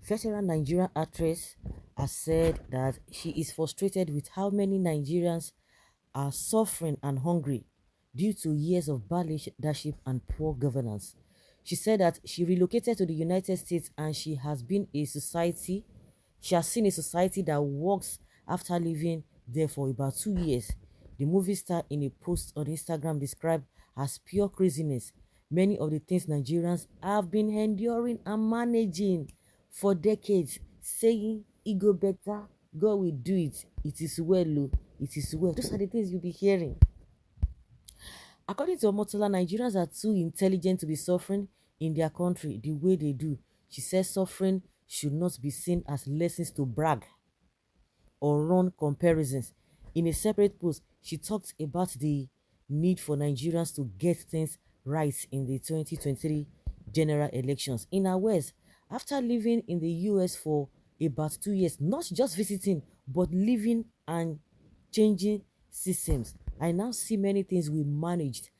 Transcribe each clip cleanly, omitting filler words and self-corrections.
Veteran Nigerian actress has said that she is frustrated with how many Nigerians are suffering and hungry due to years of bad leadership and poor governance. She said that she relocated to the United States and she has seen a society that works after living there for about 2 years. The movie star in a post on Instagram described as pure craziness many of the things Nigerians have been enduring and managing for decades, saying e go better, God will do it, it is well, oh, it is well. Those are the things you'll be hearing. According to Omotola, Nigerians are too intelligent to be suffering in their country the way they do. She says suffering should not be seen as lessons to brag or run comparisons. In a separate post, she talked about the need for Nigerians to get things right in the 2023 general elections. In her words, after living in the US for about 2 years, not just visiting, but living and changing systems, I now see many things we managed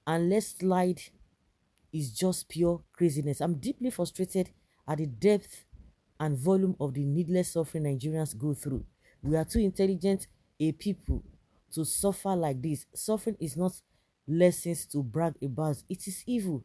and let's slide is just pure craziness. I'm deeply frustrated at the depth and volume of the needless suffering Nigerians go through. We are too intelligent a people to suffer like this. Suffering is not lessons to brag about, it is evil.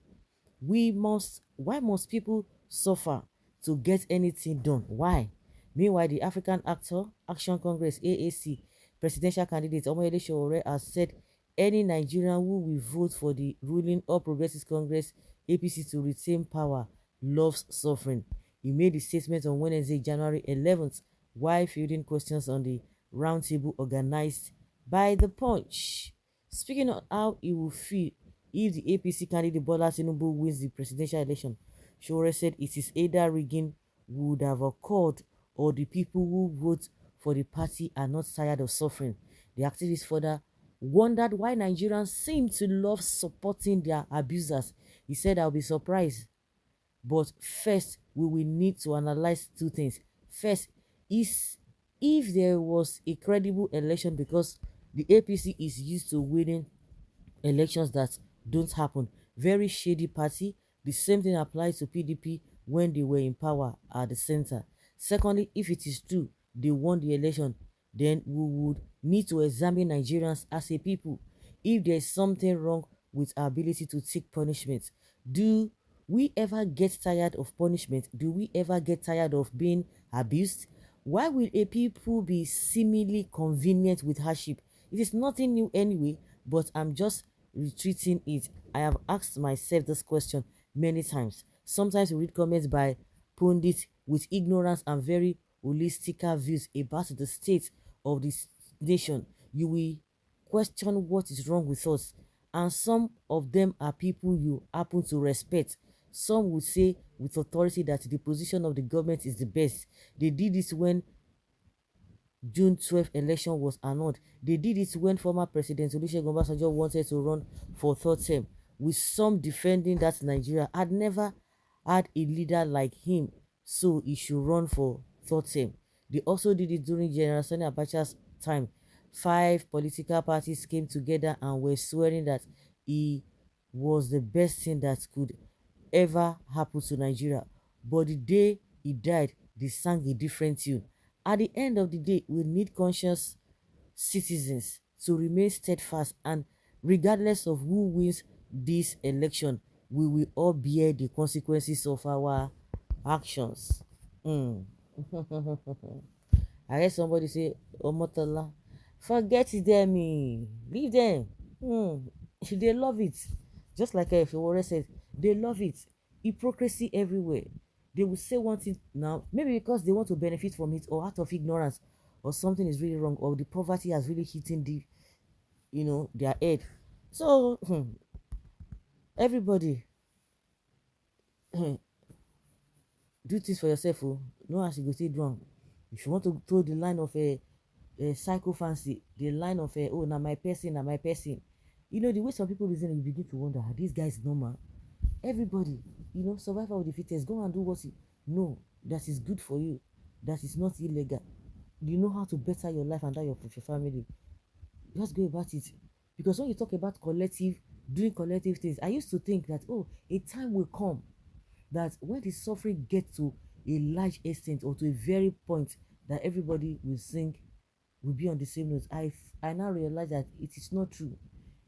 Why must people suffer to get anything done? Why? Meanwhile, the African Actor Action Congress AAC presidential candidate Omoyele Sowore has said any Nigerian who will vote for the ruling All Progressives Congress APC to retain power loves suffering. He made the statement on Wednesday, January 11th, while fielding questions on the roundtable organized by The Punch. Speaking of how he will feel if the APC candidate Bola Tinubu wins the presidential election, Sowore said it is either rigging would have occurred or the people who vote for the party are not tired of suffering. The activist further wondered why Nigerians seem to love supporting their abusers. He said, I'll be surprised. But first, we will need to analyze two things. First, is if there was a credible election because the APC is used to winning elections that don't happen. Very shady party. The same thing applies to PDP when they were in power at the center. Secondly, if it is true they won the election, then we would need to examine Nigerians as a people. If there is something wrong with our ability to take punishment, do we ever get tired of punishment? Do we ever get tired of being abused? Why will a people be seemingly convenient with hardship? It is nothing new anyway, but I'm just retreating it. I have asked myself this question many times. Sometimes we read comments by pundits with ignorance and very holistic views about the state of this nation. You will question what is wrong with us, and some of them are people you happen to respect. Some would say with authority that the position of the government is the best. They did this when June 12th election was annulled. They did it when former President Olusegun Obasanjo wanted to run for third term, with some defending that Nigeria had never had a leader like him, so he should run for third term. They also did it during General Sani Abacha's time. 5 political parties came together and were swearing that he was the best thing that could ever happen to Nigeria. But the day he died, they sang a different tune. At the end of the day, we need conscious citizens to remain steadfast, and regardless of who wins this election, we will all bear the consequences of our actions. Mm. I heard somebody say, Omotola, forget them, leave them. Mm. They love it. Just like Fewore said, they love it. Hypocrisy everywhere. They will say one thing now, maybe because they want to benefit from it, or out of ignorance, or something is really wrong, or the poverty has really hitting their head. So everybody do things for yourself. Oh, no, as you go say do am. If you want to throw the line of a psycho fancy, the line of oh na my person, na my person. The way some people reason, you begin to wonder, are these guys normal? Everybody, survival of the fittest. Go and do what you know that is good for you, that is not illegal. You know how to better your life and that of your family. Just go about it. Because when you talk about doing collective things, I used to think that, a time will come that when the suffering gets to a large extent or to a very point that everybody will sing, will be on the same note. I now realize that it is not true.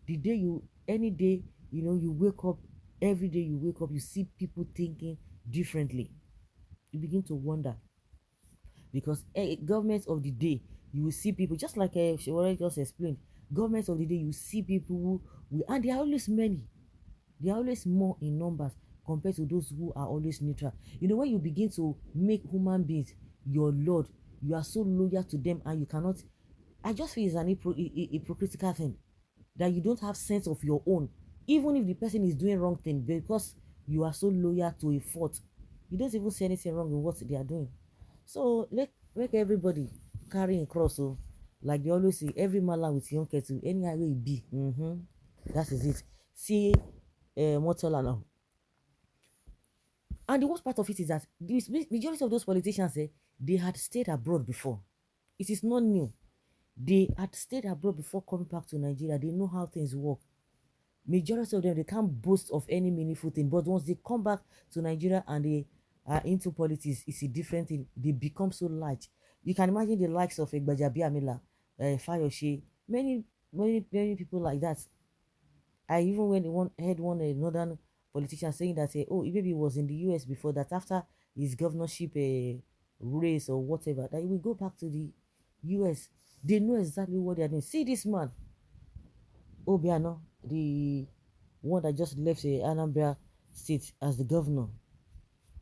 The day you, any day, you wake up, every day you wake up, you see people thinking differently. You begin to wonder, because government of the day, you will see people just like she already just explained. Government of the day, you see people and they are always many. They are always more in numbers compared to those who are always neutral. When you begin to make human beings your lord, you are so loyal to them, and you cannot. I just feel it's an hypocritical thing, that you don't have sense of your own, even if the person is doing wrong thing, because you are so loyal to a fault. You don't even see anything wrong with what they are doing. So make everybody carry a cross. So like they always say, every mala with your own kettle, any way it be. That is it. See, Omotola now. And the worst part of it is that the majority of those politicians, they had stayed abroad before. It is not new. They had stayed abroad before coming back to Nigeria. They know how things work. Majority of them, they can't boast of any meaningful thing. But once they come back to Nigeria and they are into politics, it's a different thing. They become so large. You can imagine the likes of Egbajabi Amila, Fayoshe, many people like that. I even heard one northern politician saying that, oh, maybe he was in the US before, that after his governorship race or whatever, that he will go back to the US. They know exactly what they are doing. See this man, Obiano, the one that just left Anambra State as the governor.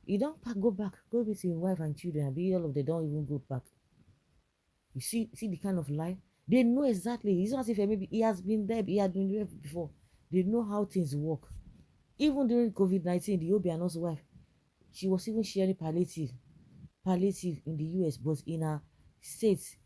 He don't go back, go with his wife and children, and be all of them don't even go back. You see the kind of life they know exactly. It's not as if maybe he has been there, he had been there before. They know how things work. Even during COVID-19, the Obiano's wife, she was even sharing palliative in the US, but in her states,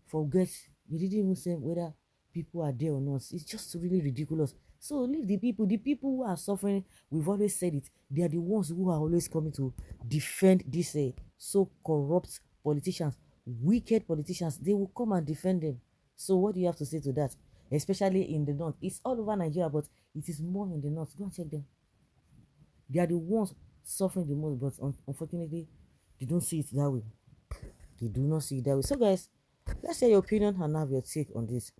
forget, they didn't even say whether people are there or not. It's just really ridiculous. So leave the people who are suffering. We've always said it, they are the ones who are always coming to defend these so corrupt politicians, wicked politicians. They will come and defend them. So what do you have to say to that? Especially in the north, it's all over Nigeria, but it is more in the north. Go and check them. They are the ones suffering the most, but unfortunately they don't see it that way. They do not see it that way. So guys, let's hear your opinion and have your take on this.